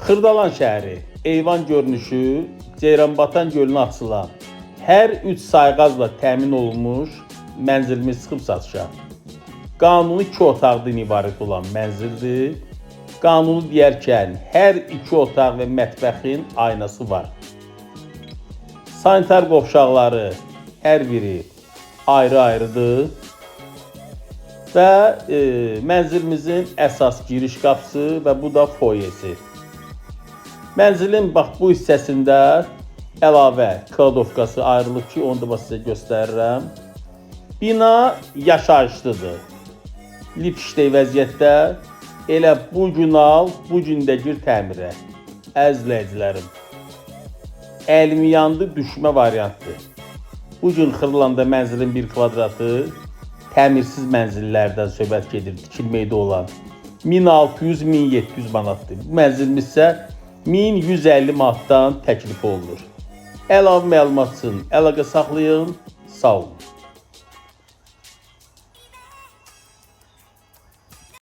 Xırdalan şəhəri, eyvan görünüşü Ceyranbatan gölünə açılan hər 3 sayğazla təmin olunmuş mənzilimiz çıxıb satışa. Qanuni 2 otaqdan ibarət olan mənzildir. Qanuni deyərkən hər 2 otaq və mətbəxin aynası var. Sanitar qovşaqları hər biri ayrı-ayrıdır. Və mənzilimizin əsas giriş qapısı və bu da foyesi. Mənzilin bax bu hissəsində əlavə kladovkası ayrılıb ki, onu da sizə göstərirəm. Bina yaşayışlıdır. Lip-işlək vəziyyətdə. Elə bu gün al, bu gün də gir təmirə. Əzizləyicilərim, əlimi yandı düşmə variantdır. Bu gün Xırlanda mənzilin 1 kvadratı təmirsiz mənzillərdən söhbət gedir, tikilməkdə olan 1600-1700 manatdır. Bu mənzilimiz isə 1150 manatdan təklif olunur. Əlavə məlumat üçün əlaqə saxlayın. Sağ olun.